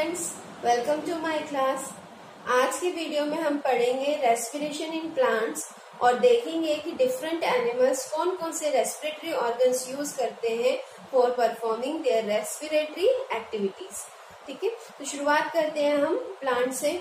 Students, welcome to my class. आज के video में हम पढ़ेंगे रेस्पिरेशन इन प्लांट्स और देखेंगे कि डिफरेंट एनिमल्स कौन कौन से रेस्पिरेटरी ऑर्गन्स यूज करते हैं for performing their respiratory activities. ठीक है, तो शुरुआत करते हैं हम प्लांट से।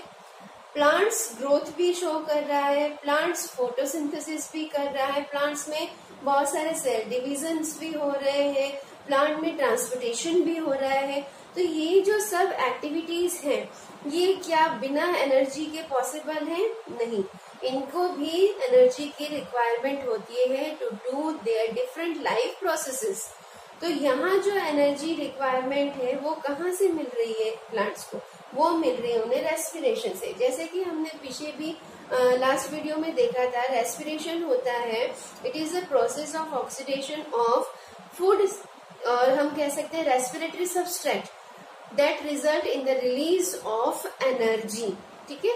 प्लांट्स ग्रोथ भी शो कर रहा है, प्लांट्स फोटोसिंथेसिस भी कर रहा है, प्लांट्स में बहुत सारे सेल डिविजन्स भी हो रहे हैं, प्लांट में ट्रांसपोर्टेशन भी हो रहा है। तो ये जो सब एक्टिविटीज हैं, ये क्या बिना एनर्जी के पॉसिबल है? नहीं, इनको भी एनर्जी की रिक्वायरमेंट होती है to do their different life processes. तो यहाँ जो एनर्जी रिक्वायरमेंट है वो कहाँ से मिल रही है प्लांट्स को? वो मिल रही है उन्हें रेस्पिरेशन से। जैसे कि हमने पीछे भी लास्ट वीडियो में देखा था, रेस्पिरेशन होता है, it is a process of oxidation of food, और हम कह सकते हैं respiratory substrate that result in the release of energy. ठीक है,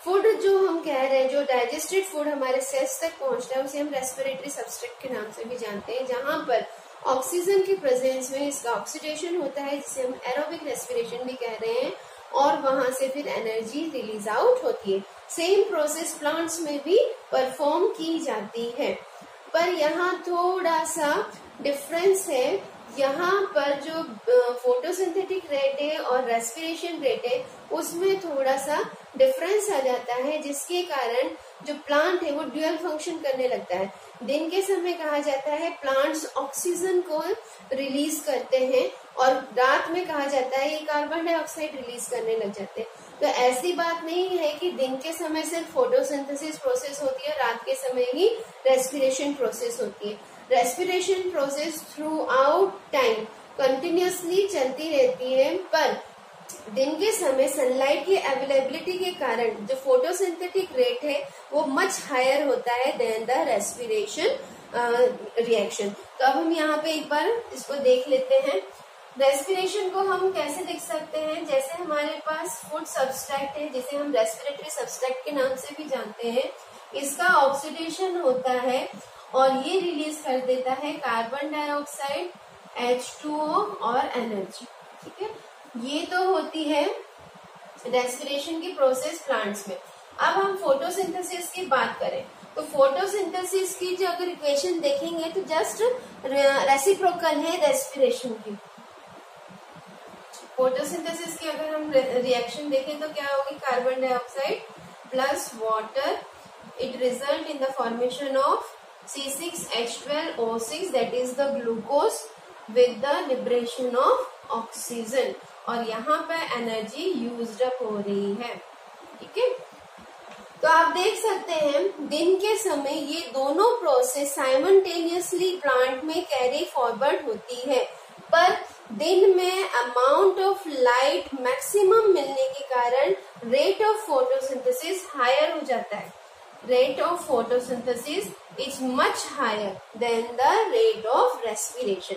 फूड जो हम कह रहे हैं, जो डाइजेस्टेड फूड हमारे सेल्स तक पहुंचता है, उसे हम रेस्पिरेटरी सबस्ट्रेट के नाम से भी जानते हैं, जहां पर ऑक्सीजन के प्रेजेंस में इसका ऑक्सीडेशन होता है, जिसे हम एरोबिक रेस्पिरेशन भी कह रहे हैं, और वहां से फिर एनर्जी रिलीज आउट होती है। सेम प्रोसेस प्लांट्स में भी परफॉर्म की जाती है, पर यहाँ थोड़ा सा डिफरेंस है। यहाँ पर जो फोटोसिंथेटिक रेट है और रेस्पिरेशन रेट है, उसमें थोड़ा सा डिफरेंस आ जाता है, जिसके कारण जो प्लांट है वो ड्यूअल फंक्शन करने लगता है। दिन के समय कहा जाता है प्लांट्स ऑक्सीजन को रिलीज करते हैं, और रात में कहा जाता है ये कार्बन डाइऑक्साइड रिलीज करने लग जाते हैं। तो ऐसी बात नहीं है कि दिन के समय सिर्फ फोटोसिंथेसिस प्रोसेस होती है, रात के समय ही रेस्पिरेशन प्रोसेस होती है। Respiration process through out time continuously चलती रहती है, पर दिन के समय सनलाइट की अवेलेबिलिटी के कारण जो फोटोसिंथेटिक रेट है वो मच हायर होता है देन द रेस्पिरेशन रिएक्शन। तो अब हम यहाँ पे एक बार इसको देख लेते हैं। रेस्पिरेशन को हम कैसे देख सकते हैं? जैसे हमारे पास फूड सब्सट्रैक्ट है, जिसे हम रेस्पिरेटरी सब्सट्रैक्ट के नाम से भी जानते हैं, इसका ऑक्सीडेशन होता है और ये रिलीज कर देता है कार्बन डाइऑक्साइड, H2O और एनर्जी। ठीक है, ये तो होती है रेस्पिरेशन की प्रोसेस प्लांट्स में। अब हम फोटोसिंथेसिस की बात करें तो फोटोसिंथेसिस की जो अगर इक्वेशन देखेंगे तो जस्ट रेसिप्रोकल है रेस्पिरेशन की। फोटोसिंथेसिस की अगर हम रिएक्शन देखें तो क्या होगी? Carbon dioxide plus water, it result in the formation of C6H12O6 that is the glucose with the liberation of oxygen, और यहाँ पर एनर्जी यूज्ड अप हो रही है। ठीक है, तो आप देख सकते हैं दिन के समय ये दोनों प्रोसेस साइमल्टेनियसली प्लांट में कैरी फॉरवर्ड होती है, पर दिन में अमाउंट ऑफ लाइट मैक्सिमम मिलने के कारण रेट ऑफ फोटोसिंथेसिस हायर हो जाता है। Rate of photosynthesis is much higher than the rate of respiration.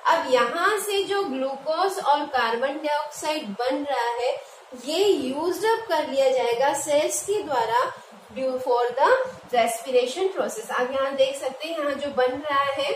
अब यहाँ से जो ग्लूकोज और कार्बन डाइऑक्साइड बन रहा है, ये यूज्ड अप कर लिया जाएगा सेल्स के द्वारा due for the respiration process. आप यहाँ देख सकते हैं, यहाँ जो बन रहा है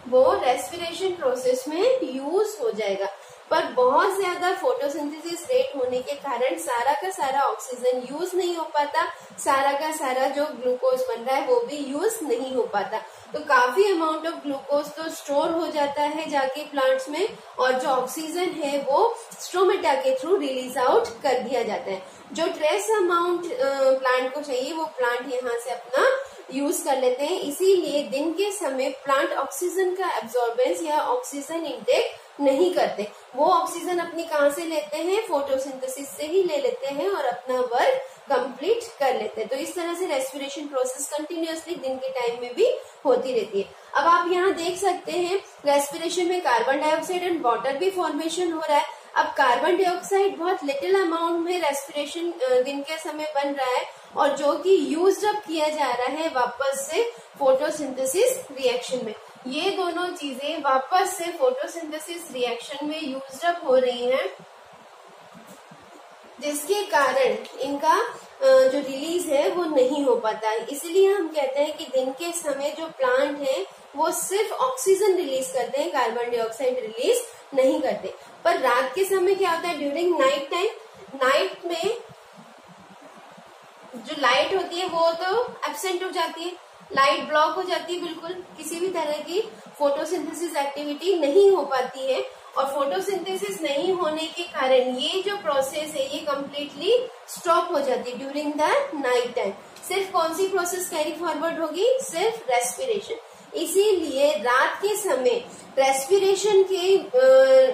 वो रेस्पिरेशन प्रोसेस में यूज हो जाएगा, पर बहुत ज्यादा फोटोसिंथेसिस रेट होने के कारण सारा का सारा ऑक्सीजन यूज नहीं हो पाता, सारा का सारा जो ग्लूकोज बन रहा है वो भी यूज नहीं हो पाता। तो काफी अमाउंट ऑफ ग्लूकोज तो स्टोर हो जाता है जाके प्लांट्स में, और जो ऑक्सीजन है वो स्ट्रोमेटा के थ्रू रिलीज आउट कर दिया जाता है। जो ट्रेस अमाउंट प्लांट को चाहिए वो प्लांट यहाँ से अपना यूज कर लेते हैं। इसीलिए दिन के समय प्लांट ऑक्सीजन का एब्जॉर्बेंस या ऑक्सीजन इंटेक नहीं करते। वो ऑक्सीजन अपनी कहाँ से लेते हैं? फोटोसिंथेसिस से ही ले लेते हैं और अपना वर्क कंप्लीट कर लेते हैं। तो इस तरह से रेस्पिरेशन प्रोसेस कंटिन्यूअसली दिन के टाइम में भी होती रहती है। अब आप यहाँ देख सकते हैं रेस्पिरेशन में कार्बन डाइऑक्साइड एंड वाटर भी फॉर्मेशन हो रहा है। अब कार्बन डाइऑक्साइड बहुत लिटिल अमाउंट में रेस्पिरेशन दिन के समय बन रहा है, और जो कि यूज्ड अप किया जा रहा है वापस से फोटोसिंथेसिस रिएक्शन में। ये दोनों चीजें वापस से फोटोसिंथेसिस रिएक्शन में यूज्ड अप हो रही हैं, जिसके कारण इनका जो रिलीज है वो नहीं हो पाता है। इसलिए हम कहते हैं कि दिन के समय जो प्लांट है वो सिर्फ ऑक्सीजन रिलीज करते हैं, कार्बन डाइऑक्साइड रिलीज नहीं करते। पर रात के समय क्या होता है, ड्यूरिंग नाइट टाइम, नाइट में जो लाइट होती है वो तो एब्सेंट हो जाती है, लाइट ब्लॉक हो जाती है, बिल्कुल किसी भी तरह की फोटोसिंथेसिस एक्टिविटी नहीं हो पाती है। और फोटोसिंथेसिस नहीं होने के कारण ये जो प्रोसेस है ये कम्प्लीटली स्टॉप हो जाती है ड्यूरिंग द नाइट टाइम। सिर्फ कौन सी प्रोसेस कैरी फॉरवर्ड होगी, सिर्फ रेस्पिरेशन। इसीलिए रात के समय रेस्पिरेशन के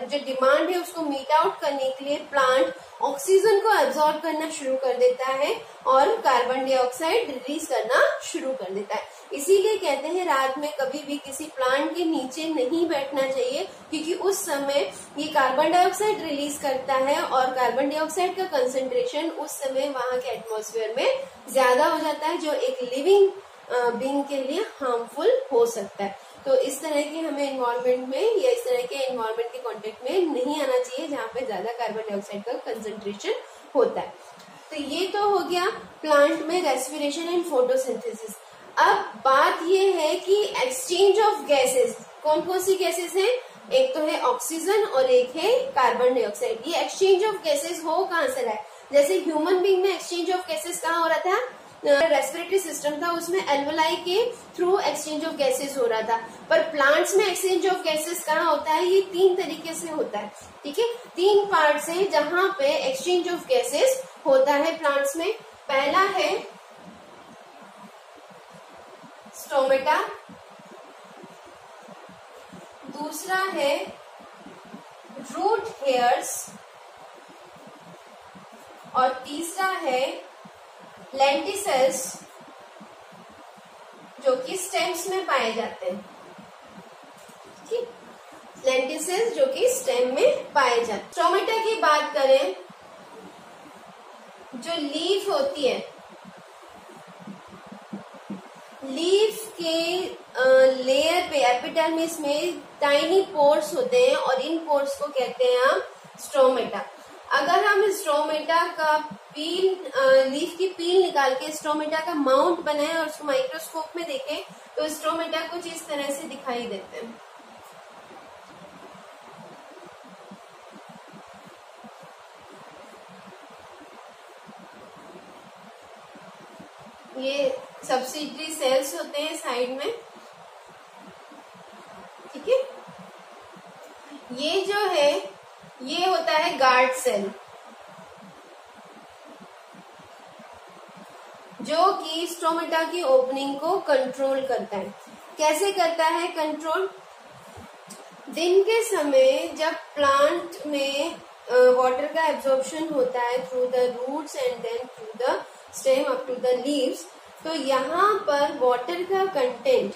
जो डिमांड है उसको मीट आउट करने के लिए प्लांट ऑक्सीजन को एब्जॉर्ब करना शुरू कर देता है और कार्बन डाइऑक्साइड रिलीज करना शुरू कर देता है। इसीलिए कहते हैं रात में कभी भी किसी प्लांट के नीचे नहीं बैठना चाहिए, क्योंकि उस समय ये कार्बन डाइऑक्साइड रिलीज करता है और कार्बन डाइऑक्साइड का कंसंट्रेशन उस समय वहां के एटमॉस्फेयर में ज्यादा हो जाता है, जो एक लिविंग बीइंग के लिए हार्मफुल हो सकता है। तो इस तरह के हमें एनवायरनमेंट में या इस तरह के एनवायरनमेंट के कांटेक्ट में नहीं आना चाहिए जहाँ पे ज्यादा कार्बन डाइऑक्साइड का कंसंट्रेशन होता है। तो ये तो हो गया प्लांट में रेस्पिरेशन एंड फोटोसिंथेसिस। अब बात ये है कि एक्सचेंज ऑफ गैसेस, कौन कौन सी गैसेस हैं, एक तो है ऑक्सीजन और एक है कार्बन डाइऑक्साइड। ये एक्सचेंज ऑफ गैसेस हो कहाँ से रहा है, जैसे ह्यूमन बीइंग में एक्सचेंज ऑफ गैसेस कहाँ हो रहा था, रेस्पिरेटरी सिस्टम था उसमें एल्वेलाई के थ्रू एक्सचेंज ऑफ गैसेस हो रहा था। पर प्लांट्स में एक्सचेंज ऑफ गैसेस कहाँ होता है, ये 3 तरीके से होता है, ठीक है। 3 पार्ट्स हैं जहां पे एक्सचेंज ऑफ गैसेस होता है प्लांट्स में। पहला है स्टोमेटा, दूसरा है रूट हेयर्स और तीसरा है लेंटिसेल्स, जो कि स्टेम्स में पाए जाते हैं, ठीक। लेंटिसेल्स जो कि स्टेम में पाए जाते हैं। स्टोमेटा की बात करें, जो लीफ होती है, लीफ के लेयर पे एपिडर्मिस में टाइनी पोर्स होते हैं और इन पोर्स को कहते हैं हम स्टोमेटा। अगर हम स्टोमेटा का लीफ की पील निकाल के स्टोमेटा का माउंट बनाए और उसको माइक्रोस्कोप में देखें तो स्टोमेटा कुछ इस तरह से दिखाई देते हैं। ये सब्सिडरी सेल्स होते हैं साइड में, ठीक है। ये जो है ये होता है गार्ड सेल, जो कि स्टोमेटा की ओपनिंग को कंट्रोल करता है। कैसे करता है कंट्रोल, दिन के समय जब प्लांट में वाटर का एब्जॉर्प्शन होता है through the roots and then through the stem up to the leaves, तो यहाँ पर वाटर का कंटेंट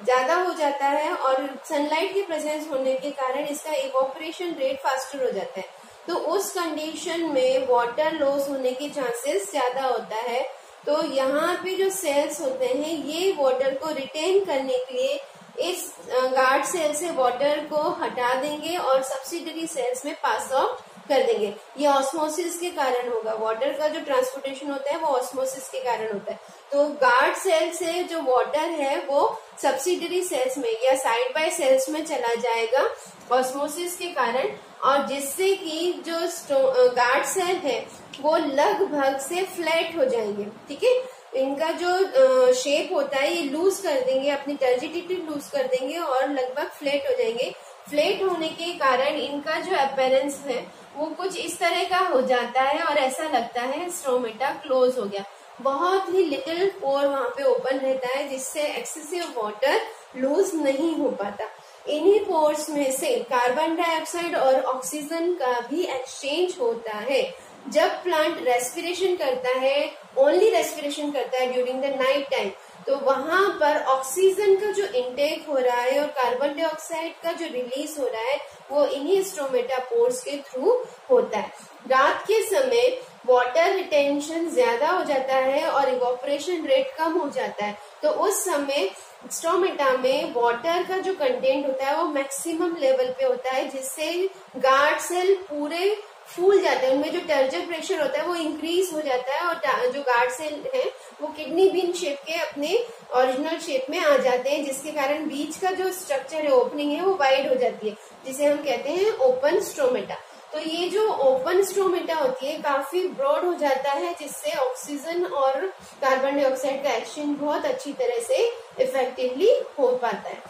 ज्यादा हो जाता है और सनलाइट की प्रेजेंस होने के कारण इसका इवोपरेशन रेट फास्टर हो जाता है। तो उस कंडीशन में वाटर लॉस होने के चांसेस ज्यादा होता है। तो यहाँ पे जो सेल्स होते हैं ये वाटर को रिटेन करने के लिए इस गार्ड सेल से वाटर को हटा देंगे और सब्सिडरी सेल्स में पास आउट कर देंगे। ये ऑस्मोसिस के कारण होगा, वाटर का जो ट्रांसपोर्टेशन होता है वो ऑस्मोसिस के कारण होता है। तो गार्ड सेल से जो वाटर है वो सब्सिडरी सेल्स में या साइड बाय सेल्स में चला जाएगा ऑस्मोसिस के कारण, और जिससे कि जो गार्ड सेल है वो लगभग से फ्लैट हो जाएंगे, ठीक है। इनका जो शेप होता है ये लूज कर देंगे, अपनी टर्जिडिटी लूज कर देंगे और लगभग फ्लैट हो जाएंगे। फ्लैट होने के कारण इनका जो अपीयरेंस है वो कुछ इस तरह का हो जाता है और ऐसा लगता है स्टोमेटा क्लोज हो गया। बहुत ही लिटिल पोर वहां पे ओपन रहता है जिससे एक्सेसिव वाटर लूज नहीं हो पाता। इन्हीं पोर्स में से कार्बन डाइऑक्साइड और ऑक्सीजन का भी एक्सचेंज होता है। जब प्लांट रेस्पिरेशन करता है, ओनली रेस्पिरेशन करता है ड्यूरिंग द नाइट टाइम, तो वहां पर ऑक्सीजन का जो इनटेक हो रहा है और कार्बन डाइऑक्साइड का जो रिलीज हो रहा है वो इन्हीं स्टोमेटा पोर्स के थ्रू होता है। रात के समय वाटर रिटेंशन ज्यादा हो जाता है और इवोपरेशन रेट कम हो जाता है, तो उस समय स्टोमेटा में वाटर का जो कंटेंट होता है वो मैक्सिमम लेवल पे होता है, जिससे गार्ड सेल पूरे फूल जाते हैं, उनमें जो टर्जर प्रेशर होता है वो इंक्रीज हो जाता है और जो गार्ड सेल है वो किडनी बीन शेप के अपने ओरिजिनल शेप में आ जाते हैं, जिसके कारण बीच का जो स्ट्रक्चर है, ओपनिंग है, वो वाइड हो जाती है, जिसे हम कहते हैं ओपन स्ट्रोमेटा। तो ये जो ओपन स्ट्रोमेटा होती है काफी ब्रॉड हो जाता है, जिससे ऑक्सीजन और कार्बन डाइऑक्साइड का एक्सचेंज बहुत अच्छी तरह से इफेक्टिवली हो पाता है।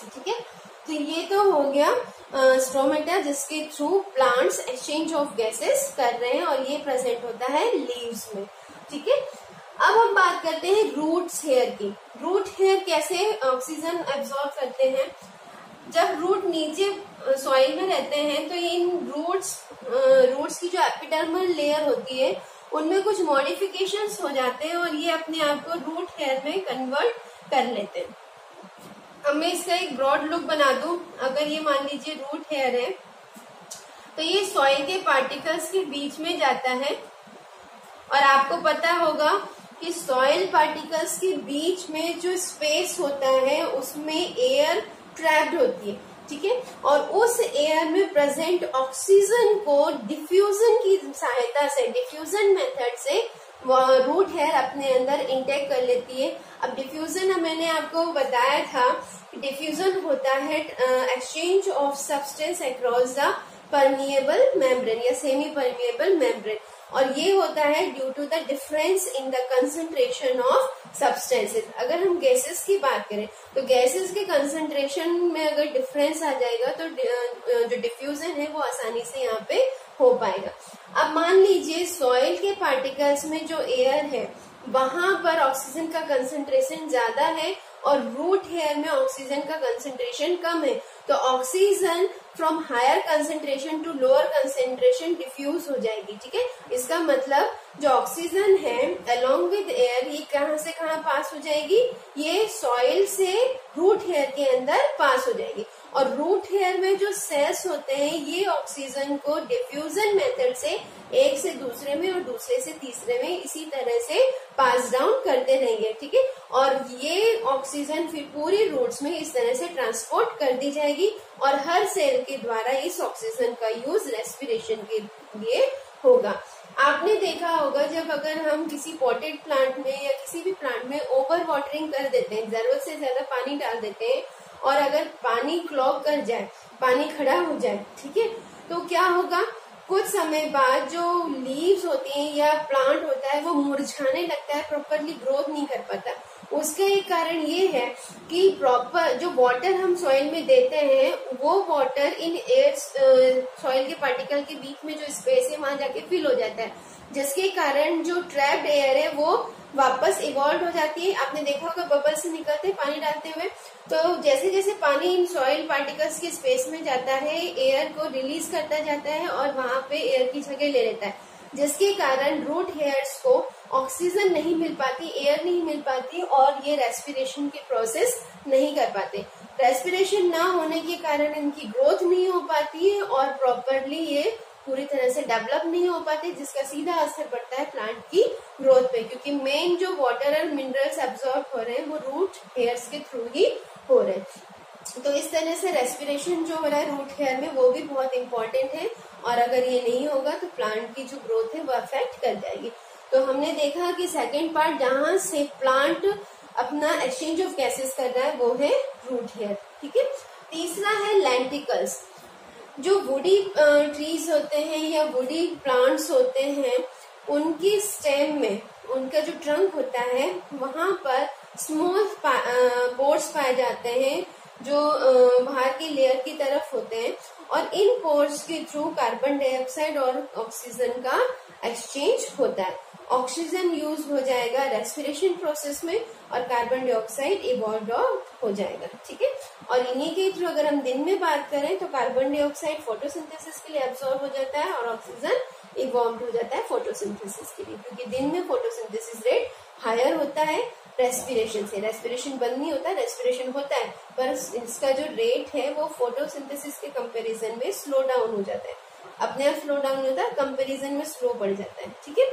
ठीक है, तो ये तो हो गया स्ट्रोमेटा, जिसके through plants exchange of gases कर रहे हैं और ये प्रेजेंट होता है लीव्स में। ठीक है, अब हम बात करते हैं रूट्स हेयर की। रूट हेयर कैसे ऑक्सीजन एब्जॉर्ब करते हैं? जब रूट नीचे सॉइल में रहते हैं तो इन रूट्स की जो एपिडर्मल लेयर होती है उनमें कुछ मॉडिफिकेशंस हो जाते हैं और ये अपने आप को रूट हेयर में कन्वर्ट कर लेते हैं। अब मैं इसका एक ब्रॉड लुक बना दूं। अगर ये मान लीजिए रूट हेयर है तो ये सॉइल के पार्टिकल्स के बीच में जाता है और आपको पता होगा कि सॉइल पार्टिकल्स के बीच में जो स्पेस होता है उसमें एयर ट्रैप्ड होती है। ठीक है, और उस एयर में प्रेजेंट ऑक्सीजन को डिफ्यूजन की सहायता से, डिफ्यूजन मेथड से रूट हेयर अपने अंदर इंटेक कर लेती है। अब डिफ्यूजन मैंने आपको बताया था, डिफ्यूजन होता है exchange of substance across the permeable membrane या सेमी परमिएबल मेम्ब्रेन, और ये होता है due to the difference in the concentration of substances. अगर हम गैसेस की बात करें तो गैसेस के कंसंट्रेशन में अगर डिफरेंस आ जाएगा तो जो डिफ्यूजन है वो आसानी से यहाँ पे हो पाएगा। अब मान लीजिए सॉइल के पार्टिकल्स में जो एयर है वहां पर ऑक्सीजन का कंसंट्रेशन ज्यादा है और रूट हेयर में ऑक्सीजन का कंसंट्रेशन कम है, तो oxygen from higher concentration to lower concentration diffuse हो जाएगी। ठीक है, इसका मतलब जो ऑक्सीजन है अलोंग विद एयर ये कहां से कहां पास हो जाएगी? ये सॉइल से रूट हेयर के अंदर पास हो जाएगी और रूट हेयर में जो सेल्स होते हैं ये ऑक्सीजन को डिफ्यूजन मेथड से एक से दूसरे में और दूसरे से तीसरे में इसी तरह से पास डाउन करते रहेंगे। ठीक है, और ये ऑक्सीजन फिर पूरी रूट्स में इस तरह से ट्रांसपोर्ट कर दी जाएगी और हर सेल के द्वारा इस ऑक्सीजन का यूज रेस्पिरेशन के लिए होगा। आपने देखा होगा जब अगर हम किसी पॉटेड प्लांट में या किसी भी प्लांट में ओवर वाटरिंग कर देते हैं, जरूरत से ज्यादा पानी डाल देते हैं और अगर पानी क्लॉग कर जाए, पानी खड़ा हो जाए, ठीक है, तो क्या होगा? कुछ समय बाद जो लीव्स होती हैं या प्लांट होता है वो मुरझाने लगता है, प्रॉपरली ग्रोथ नहीं कर पाता। उसका एक कारण ये है कि प्रॉपर जो वाटर हम सॉइल में देते हैं वो वाटर इन एयर सॉइल के पार्टिकल के बीच में जो स्पेस है वहां जाके फिल हो जाता है, जिसके कारण जो ट्रैप्ड एयर है वो वापस इवॉल्व हो जाती है। आपने देखा होगा बबल से निकलते हैं पानी डालते हुए, तो जैसे जैसे पानी इन सॉइल पार्टिकल्स के स्पेस में जाता है एयर को रिलीज करता जाता है और वहां पे एयर की जगह ले लेता है, जिसके कारण रूट हेयर्स को ऑक्सीजन नहीं मिल पाती, एयर नहीं मिल पाती और ये रेस्पिरेशन की प्रोसेस नहीं कर पाते। रेस्पिरेशन ना होने के कारण इनकी ग्रोथ नहीं हो पाती है और प्रॉपरली ये पूरी तरह से डेवलप नहीं हो पाते, जिसका सीधा असर पड़ता है प्लांट की ग्रोथ पे, क्योंकि मेन जो वाटर और मिनरल्स एब्जॉर्ब हो रहे हैं वो रूट हेयर्स के थ्रू ही हो रहे हैं। तो इस तरह से रेस्पिरेशन जो हो रहा है रूट हेयर में वो भी बहुत इंपॉर्टेंट है और अगर ये नहीं होगा तो प्लांट की जो ग्रोथ है वो अफेक्ट कर जाएगी। तो हमने देखा कि सेकेंड पार्ट जहां से प्लांट अपना एक्सचेंज ऑफ गैसेस कर रहा है वो है रूट हेयर। ठीक है, तीसरा है लेंटिकल्स। जो वुडी ट्रीज होते हैं या वुडी प्लांट्स होते हैं उनकी स्टेम में, उनका जो ट्रंक होता है वहां पर स्मॉल पोर्स पाए जाते हैं जो बाहर की लेयर की तरफ होते हैं और इन पोर्स के थ्रू कार्बन डाइऑक्साइड और ऑक्सीजन का एक्सचेंज होता है। ऑक्सीजन यूज हो जाएगा रेस्पिरेशन प्रोसेस में और कार्बन डाइऑक्साइड इवॉल्व हो जाएगा। ठीक है, और इन्हीं के थ्रू अगर हम दिन में बात करें तो कार्बन डाइऑक्साइड फोटोसिंथेसिस के लिए एब्जॉर्ब हो जाता है और ऑक्सीजन इवॉल्व हो जाता है फोटोसिंथेसिस के लिए, क्योंकि दिन में फोटोसिंथेसिस रेट हायर होता है रेस्पिरेशन से। रेस्पिरेशन बंद नहीं होता, रेस्पिरेशन होता है, पर इसका जो रेट है वो फोटोसिंथेसिस के कंपैरिजन में स्लो डाउन हो जाता है। अपने आप स्लो डाउन होता है, कंपैरिजन में स्लो बढ़ जाता है। ठीक है,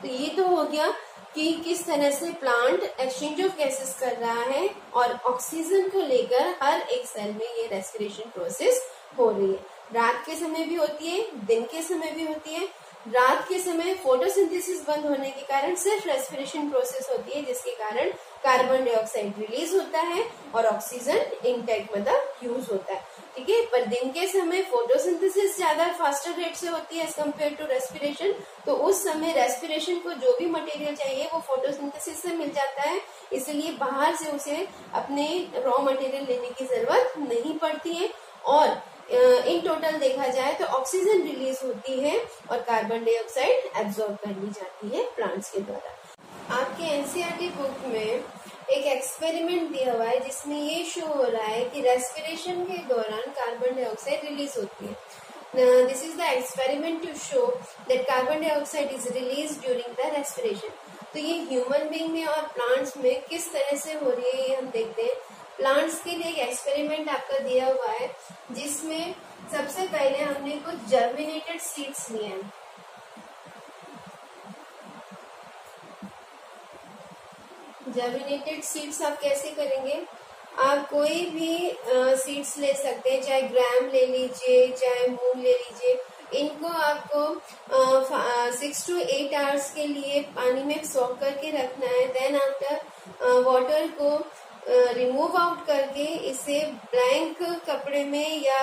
तो ये तो हो गया कि किस तरह से प्लांट एक्सचेंज ऑफ गैसेस कर रहा है और ऑक्सीजन को लेकर हर एक सेल में ये रेस्पिरेशन प्रोसेस हो रही है। रात के समय भी होती है, दिन के समय भी होती है। रात के समय फोटोसिंथेसिस बंद होने के कारण सिर्फ रेस्पिरेशन प्रोसेस होती है, जिसके कारण कार्बन डाइऑक्साइड रिलीज होता है और ऑक्सीजन इनटेक मतलब यूज होता है। ठीक है, पर दिन के समय फोटोसिंथेसिस ज्यादा फास्टर रेट से होती है एज कम्पेयर टू रेस्पिरेशन, तो उस समय रेस्पिरेशन को जो भी मटेरियल चाहिए वो फोटोसिंथेसिस से मिल जाता है, इसलिए बाहर से उसे अपने रॉ मटेरियल लेने की जरूरत नहीं पड़ती है। और इन टोटल देखा जाए तो ऑक्सीजन रिलीज होती है और कार्बन डाइऑक्साइड एब्जॉर्ब कर ली जाती है प्लांट्स के द्वारा। आपके एनसीईआरटी बुक में एक एक्सपेरिमेंट दिया हुआ है जिसमें ये शो हो रहा है कि रेस्पिरेशन के दौरान कार्बन डाइऑक्साइड रिलीज होती है। This is the experiment to show that carbon dioxide is release during the respiration. तो ये ह्यूमन बीइंग में और प्लांट्स में किस तरह से हो रही है ये हम देखते हैं। प्लांट्स के लिए एक एक्सपेरिमेंट आपका दिया हुआ है जिसमें सबसे पहले हमने कुछ जर्मिनेटेड सीड्स लिए हैं। जर्मिनेटेड सीड्स आप कैसे करेंगे, आप कोई भी सीड्स ले सकते हैं, चाहे ग्राम ले लीजिए चाहे मूंग ले लीजिए। इनको आपको 6 to 8 आवर्स के लिए पानी में सोक करके रखना है। देन आफ्टर वाटर को रिमूव आउट करके इसे ब्लैंक कपड़े में या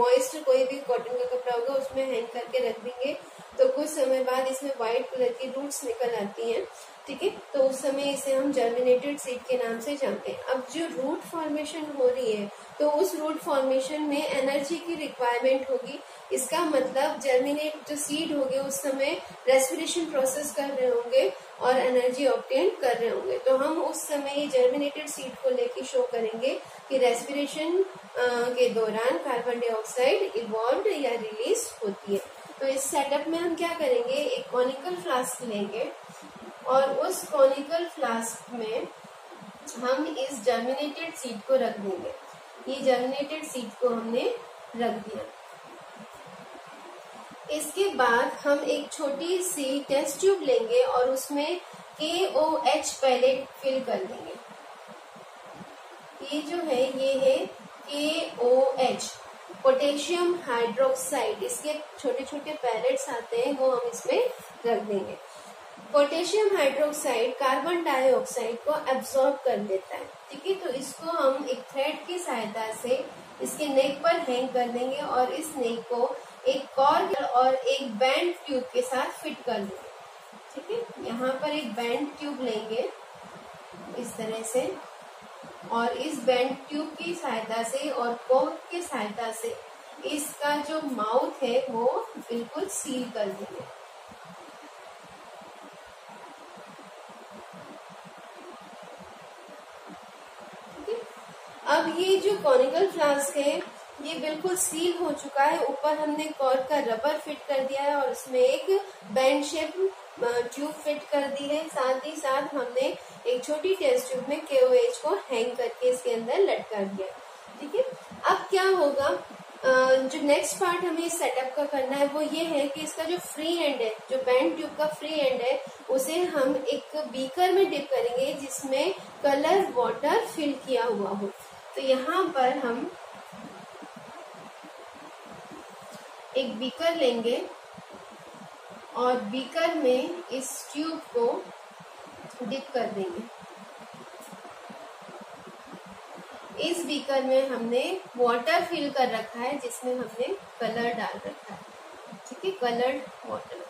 मॉइस्ट कोई भी कॉटन का कपड़ा होगा उसमें हैंग करके रख देंगे। तो कुछ समय बाद इसमें व्हाइट कलर की रूट्स निकल आती हैं। ठीक है, तो उस समय इसे हम जर्मिनेटेड सीड के नाम से जानते हैं। अब जो रूट फॉर्मेशन हो रही है तो उस रूट फॉर्मेशन में एनर्जी की रिक्वायरमेंट होगी। इसका मतलब जर्मिनेट जो सीड होंगे उस समय रेस्पिरेशन प्रोसेस कर रहे होंगे और एनर्जी ऑब्टेन कर रहे होंगे। तो हम उस समय ये जर्मिनेटेड सीड को लेके शो करेंगे कि रेस्पिरेशन के दौरान कार्बन डाइऑक्साइड इवॉल्व या रिलीज होती है। तो इस सेटअप में हम क्या करेंगे, एक कॉनिकल फ्लास्क लेंगे और उस कॉनिकल फ्लास्क में हम इस जर्मिनेटेड सीड को रख देंगे। ये जर्मिनेटेड सीड को हमने रख दिया। इसके बाद हम एक छोटी सी टेस्ट ट्यूब लेंगे और उसमें KOH पहले फिल कर देंगे। ये जो है ये है KOH, पोटेशियम हाइड्रोक्साइड। इसके छोटे छोटे पैलेट्स आते हैं वो हम इसमें रख देंगे। पोटेशियम हाइड्रोक्साइड कार्बन डाइऑक्साइड को एब्जॉर्ब कर लेता है। ठीक है, तो इसको हम एक थ्रेड की सहायता से इसके नेक पर हैंग कर देंगे और इस नेक को एक कॉर्क और एक बैंड ट्यूब के साथ फिट कर देंगे। ठीक है, यहाँ पर एक बैंड ट्यूब लेंगे इस तरह से और इस बैंड ट्यूब की सहायता से और कॉर्क की सहायता से इसका जो माउथ है वो बिल्कुल सील कर देंगे। अब ये जो कॉनिकल फ्लास्क है ये बिल्कुल सील हो चुका है। ऊपर हमने कॉर्क का रबर फिट कर दिया है और उसमें एक बैंड शेप ट्यूब फिट कर दी है। साथ ही साथ हमने एक छोटी टेस्ट ट्यूब में KOH को हैंग करके इसके अंदर लटका दिया। ठीक है, अब क्या होगा, जो नेक्स्ट पार्ट हमें इस सेटअप का करना है वो ये है कि इसका जो फ्री एंड है, जो बैंड ट्यूब का फ्री एंड है, उसे हम एक बीकर में डिप करेंगे जिसमें कलर वाटर फिल किया हुआ हो। तो यहाँ पर हम एक बीकर लेंगे और बीकर में इस ट्यूब को डिप कर देंगे। इस बीकर में हमने वाटर फिल कर रखा है जिसमें हमने कलर डाल रखा है। ठीक है, कलर्ड वाटर।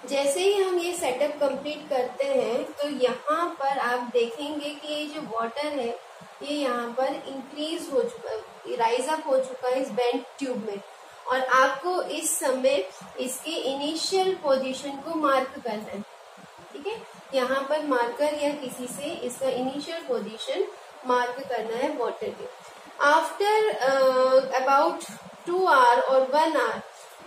जैसे ही हम ये सेटअप कंप्लीट करते हैं तो यहाँ पर आप देखेंगे कि ये जो वाटर है ये यहाँ पर इंक्रीज हो चुका है, राइज अप हो चुका है इस बैंड ट्यूब में। और आपको इस समय इसके इनिशियल पोजीशन को मार्क करना है। ठीक है, यहाँ पर मार्कर या किसी से इसका इनिशियल पोजीशन मार्क करना है वाटर के। आफ्टर अबाउट 2 आवर और 1 आवर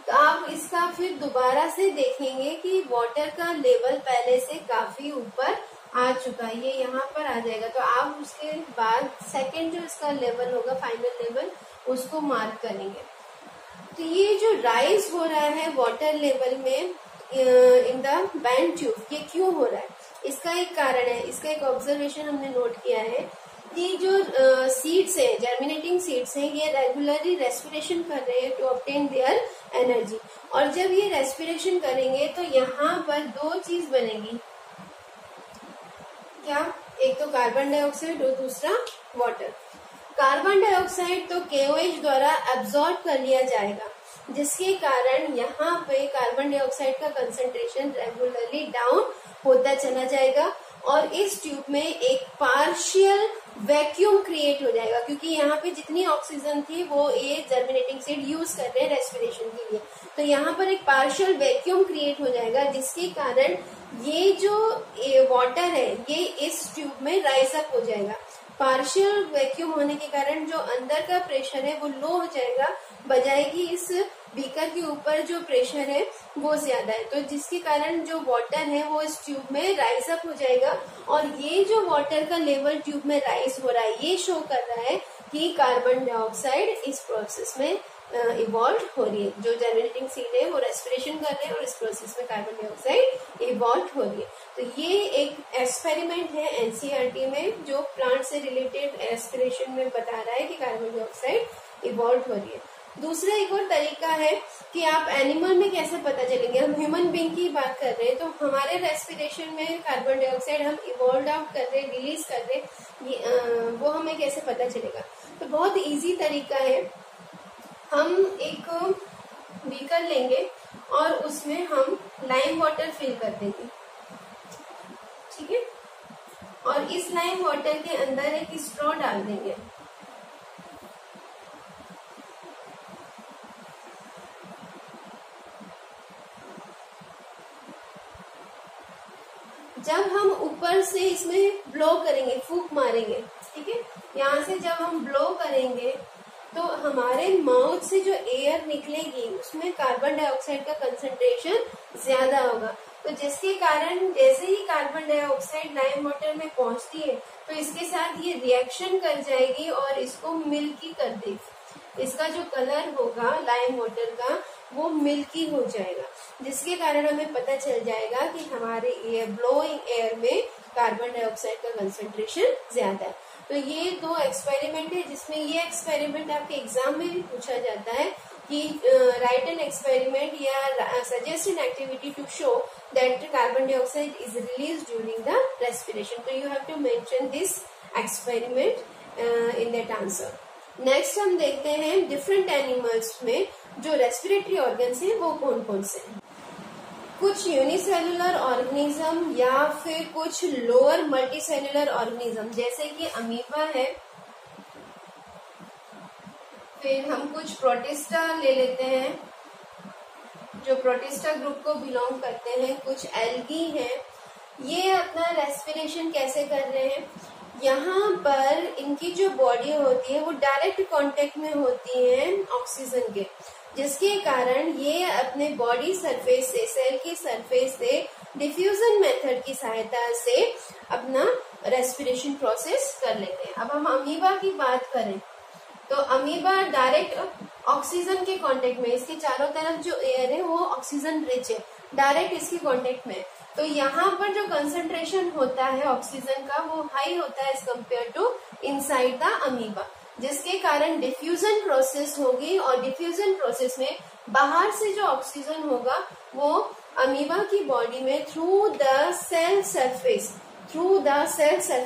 तो आप इसका फिर दोबारा से देखेंगे कि वाटर का लेवल पहले से काफी ऊपर आ चुका है, ये यहाँ पर आ जाएगा। तो आप उसके बाद सेकंड जो इसका लेवल होगा, फाइनल लेवल, उसको मार्क करेंगे। तो ये जो राइज हो रहा है वाटर लेवल में इन द बैंड ट्यूब, ये क्यों हो रहा है, इसका एक कारण है, इसका एक ऑब्जर्वेशन हमने नोट किया है कि जो सीड्स हैं, जर्मिनेटिंग सीड्स हैं, ये रेगुलरली रेस्पिरेशन कर रहे हैं टू ऑब्टेन देयर एनर्जी। और जब ये रेस्पिरेशन करेंगे तो यहाँ पर दो चीज बनेगी, क्या? एक तो कार्बन डाइऑक्साइड और दूसरा वाटर। कार्बन डाइऑक्साइड तो KOH द्वारा एब्जॉर्ब कर लिया जाएगा, जिसके कारण यहाँ पे कार्बन डाइऑक्साइड का कंसंट्रेशन रेगुलरली डाउन होता चला जाएगा और इस ट्यूब में एक पार्शियल वैक्यूम क्रिएट हो जाएगा, क्योंकि यहाँ पे जितनी ऑक्सीजन थी वो ये जर्मिनेटिंग सीड यूज कर रहे हैं रेस्पिरेशन के लिए। तो यहाँ पर एक पार्शियल वैक्यूम क्रिएट हो जाएगा, जिसके कारण ये जो वाटर है ये इस ट्यूब में राइज अप हो जाएगा। पार्शियल वैक्यूम होने के कारण जो अंदर का प्रेशर है वो लो हो जाएगा, बजाय कि इस बीकर के ऊपर जो प्रेशर है वो ज्यादा है। तो जिसके कारण जो वाटर है वो इस ट्यूब में राइज अप हो जाएगा और ये जो वाटर का लेवल ट्यूब में राइज हो रहा है ये शो कर रहा है कि कार्बन डाइऑक्साइड इस प्रोसेस में इवॉल्व हो रही है। जो जर्मिनेटिंग सीड है वो रेस्पिरेशन कर रहे हैं और इस प्रोसेस में कार्बन डाइऑक्साइड इवॉल्व हो रही है। तो ये एक एक्सपेरिमेंट है एनसीईआरटी में जो प्लांट से रिलेटेड रेस्पिरेशन में बता रहा है कि कार्बन डाइऑक्साइड इवॉल्व हो रही है। दूसरा एक और तरीका है कि आप एनिमल में कैसे पता चलेंगे। हम ह्यूमन बीइंग की बात कर रहे हैं तो हमारे रेस्पिरेशन में कार्बन डाइऑक्साइड हम इवॉल्व आउट कर रहे हैं, रिलीज कर रहे हैं, वो हमें कैसे पता चलेगा? तो बहुत इजी तरीका है, हम एक बीकर लेंगे और उसमें हम लाइम वाटर फिल कर देंगे, ठीक है, और इस लाइम वाटर के अंदर एक स्ट्रॉ डाल देंगे। जब हम ऊपर से इसमें ब्लो करेंगे, फूंक मारेंगे, ठीक है, यहाँ से जब हम ब्लो करेंगे तो हमारे माउथ से जो एयर निकलेगी उसमें कार्बन डाइऑक्साइड का कंसंट्रेशन ज्यादा होगा। तो जिसके कारण जैसे ही कार्बन डाइऑक्साइड लाइम वाटर में पहुंचती है तो इसके साथ ये रिएक्शन कर जाएगी और इसको मिल्की कर देगी। इसका जो कलर होगा लाइम वाटर का वो मिल्की हो जाएगा, जिसके कारण हमें पता चल जाएगा कि हमारे एयर ब्लोइंग एयर में कार्बन डाइऑक्साइड का कंसंट्रेशन ज्यादा है। तो ये दो एक्सपेरिमेंट है जिसमें ये एक्सपेरिमेंट आपके एग्जाम में भी पूछा जाता है कि राइट एन एक्सपेरिमेंट या suggest an activity to show that carbon dioxide is release during the respiration. तो you have to mention this experiment in that answer. Next हम देखते हैं डिफरेंट एनिमल्स में जो रेस्पिरेटरी ऑर्गन्स हैं वो कौन कौन से हैं। कुछ यूनिसेलुलर ऑर्गेनिज्म या फिर कुछ लोअर मल्टीसेलुलर ऑर्गेनिज्म जैसे कि अमीबा है, फिर हम कुछ प्रोटिस्टा ले लेते हैं जो प्रोटिस्टा ग्रुप को बिलोंग करते हैं, कुछ एल्गी हैं। ये अपना रेस्पिरेशन कैसे कर रहे हैं? यहाँ पर इनकी जो बॉडी होती है वो डायरेक्ट कांटेक्ट में होती है ऑक्सीजन के, जिसके कारण ये अपने बॉडी सरफेस से, सेल की सरफेस से डिफ्यूजन मेथड की सहायता से अपना रेस्पिरेशन प्रोसेस कर लेते हैं। अब हम अमीबा की बात करें तो अमीबा डायरेक्ट ऑक्सीजन के कांटेक्ट में, इसके चारों तरफ जो एयर है वो ऑक्सीजन रिच है, डायरेक्ट इसके कांटेक्ट में। तो यहाँ पर जो कंसंट्रेशन होता है ऑक्सीजन का वो हाई होता है as compare to inside the amoeba, जिसके कारण डिफ्यूजन प्रोसेस होगी और डिफ्यूजन प्रोसेस में बाहर से जो ऑक्सीजन होगा वो अमीबा की बॉडी में थ्रू द सेल सरफेस,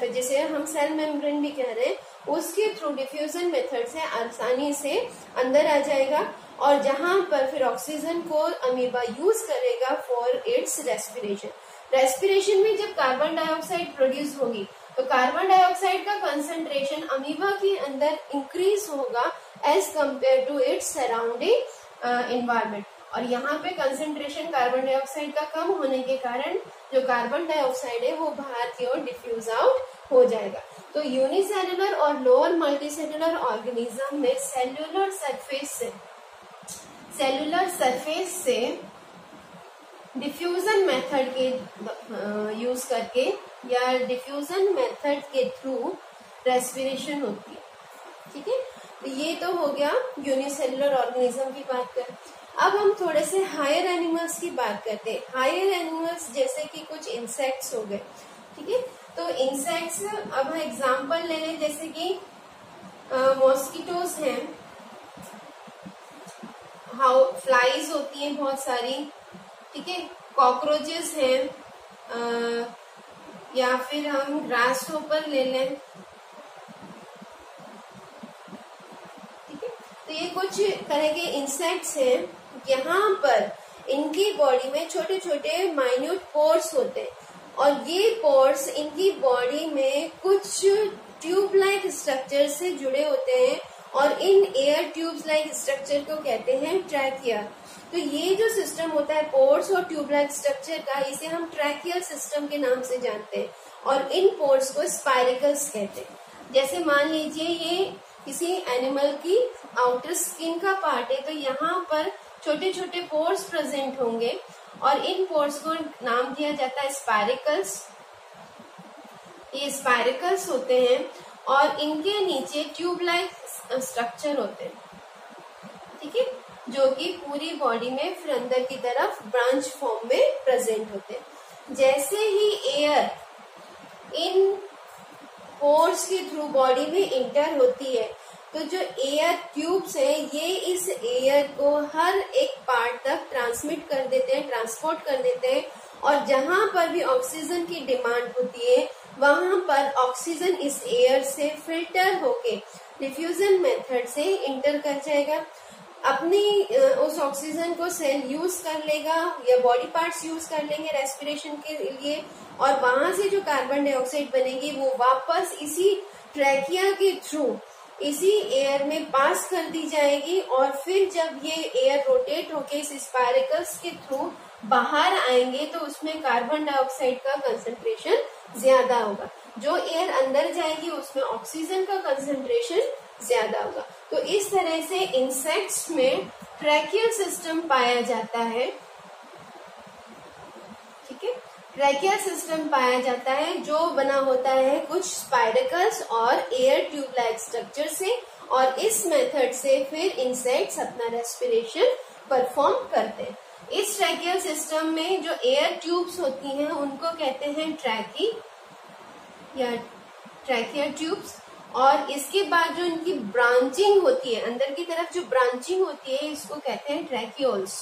जिसे हम सेल मेम्ब्रेन भी कह रहे हैं, उसके थ्रू डिफ्यूजन मेथड से आसानी से अंदर आ जाएगा और जहां पर फिर ऑक्सीजन को अमीबा यूज करेगा फॉर इट्स रेस्पिरेशन। रेस्पिरेशन में जब कार्बन डाइऑक्साइड प्रोड्यूस होगी तो कार्बन डाइऑक्साइड का कंसंट्रेशन अमीबा के अंदर इंक्रीज होगा as compare to its surrounding environment, और यहाँ पे कंसंट्रेशन कार्बन डाइऑक्साइड का कम होने के कारण जो कार्बन डाइऑक्साइड है वो बाहर की ओर डिफ्यूज आउट हो जाएगा। तो यूनिसेलुलर और लोअर मल्टीसेलुलर ऑर्गेनिज्म में सेल्यूलर सरफेस से डिफ्यूजन मेथड के यूज करके या डिफ्यूजन मेथड के थ्रू रेस्पिरेशन होती है, ठीक है। तो ये तो हो गया यूनिसेलुलर ऑर्गेनिज्म की बात कर। अब हम थोड़े से हायर एनिमल्स की बात करते हैं। हायर एनिमल्स जैसे कि कुछ इंसेक्ट्स हो गए, ठीक है। तो तो इंसेक्ट्स, अब हम एग्जाम्पल ले लें, जैसे कि मॉस्किटोज हैं, हाउ फ्लाइज होती हैं बहुत सारी, ठीक है, कॉकरोचेस हैं, या फिर हम ग्रास हॉपर ले लें, ठीक है। तो ये कुछ तरह के इंसेक्ट्स हैं, यहाँ पर इनकी बॉडी में छोटे छोटे माइन्यूट पोर्स होते हैं और ये पोर्स इनकी बॉडी में कुछ ट्यूब लाइक स्ट्रक्चर से जुड़े होते हैं और in air tubes like structure को कहते हैं ट्रैकिया। तो ये जो सिस्टम होता है पोर्स और ट्यूब लाइक स्ट्रक्चर का, इसे हम ट्रैकियल सिस्टम के नाम से जानते हैं और इन पोर्स को स्पाइरिकल्स कहते हैं। जैसे मान लीजिए ये किसी एनिमल की आउटर स्किन का पार्ट है, तो यहाँ पर छोटे छोटे पोर्स प्रेजेंट होंगे और इन पोर्स को नाम दिया जाता है स्पाइरिकल्स। ये स्पाइरिकल्स होते हैं और इनके नीचे ट्यूब लाइक स्ट्रक्चर होते हैं, ठीक है, जो कि पूरी बॉडी में फिर अंदर की तरफ ब्रांच फॉर्म में प्रेजेंट होते हैं। जैसे ही एयर इन पोर्स के थ्रू बॉडी में इंटर होती है, तो जो एयर ट्यूब्स है ये इस एयर को हर एक पार्ट तक ट्रांसमिट कर देते हैं, ट्रांसपोर्ट कर देते हैं और जहां पर भी ऑक्सीजन की डिमांड होती है वहां पर ऑक्सीजन इस एयर से फिल्टर होके डिफ्यूजन मेथड से इंटर कर जाएगा, अपनी उस ऑक्सीजन को सेल यूज कर लेगा या बॉडी पार्ट्स यूज कर लेंगे रेस्पिरेशन के लिए और वहां से जो कार्बन डाइऑक्साइड बनेगी वो वापस इसी ट्रैकिया के थ्रू इसी एयर में पास कर दी जाएगी और फिर जब ये एयर रोटेट होके इस स्पाइरिकल्स के थ्रू बाहर आएंगे तो उसमें कार्बन डाइऑक्साइड का कंसंट्रेशन ज्यादा होगा। जो एयर अंदर जाएगी उसमें ऑक्सीजन का कंसंट्रेशन ज्यादा होगा। तो इस तरह से इंसेक्ट्स में ट्रैकियल सिस्टम पाया जाता है, ठीक है, ट्रैकियल सिस्टम पाया जाता है जो बना होता है कुछ स्पाइरिकल्स और एयर ट्यूब लाइक स्ट्रक्चर से और इस मेथड से फिर इंसेक्ट्स अपना रेस्पिरेशन परफॉर्म करते हैं। इस ट्रैकियल सिस्टम में जो एयर ट्यूब्स होती हैं उनको कहते हैं ट्रैकी या ट्रैकियल ट्यूब्स और इसके बाद जो इनकी ब्रांचिंग होती है अंदर की तरफ जो ब्रांचिंग होती है इसको कहते हैं ट्रैकियोल्स।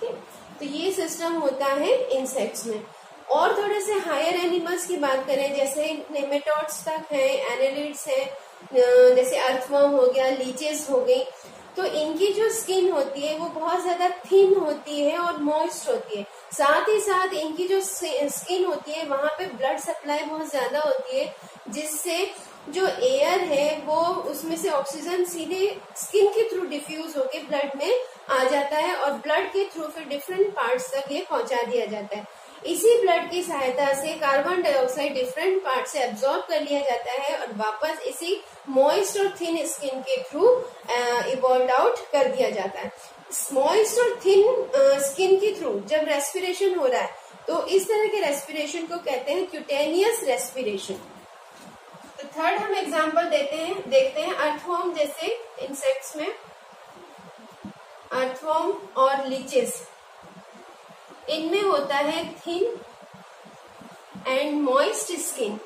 तो ये सिस्टम होता है इंसेक्ट्स में। और थोड़े से हायर एनिमल्स की बात करें जैसे नेमेटोड्स तक है, एनालिड्स है, जैसे अर्थवर्म हो गया, लीचेस हो गई, तो इनकी जो स्किन होती है वो बहुत ज्यादा थिन होती है और मॉइस्ट होती है। साथ ही साथ इनकी जो स्किन होती है वहां पे ब्लड सप्लाई बहुत ज्यादा होती है जिससे जो एयर है वो उसमें से ऑक्सीजन सीधे स्किन के थ्रू डिफ्यूज होके ब्लड में आ जाता है और ब्लड के थ्रू फिर डिफरेंट पार्ट्स तक ये पहुंचा दिया जाता है। इसी ब्लड की सहायता से कार्बन डाइऑक्साइड डिफरेंट पार्ट से एब्जॉर्ब कर लिया जाता है और वापस इसी मॉइस्ट और थिन स्किन के थ्रू इवॉल्व आउट कर दिया जाता है। मॉइस्ट और थिन स्किन के थ्रू जब रेस्पिरेशन हो रहा है तो इस तरह के रेस्पिरेशन को कहते हैं क्यूटेनियस रेस्पिरेशन। तो थर्ड हम एग्जांपल देखते हैं अर्थवर्म जैसे इंसेक्ट्स में, अर्थवर्म और लीचेस, इनमें होता है थिन एंड मॉइस्ट स्किन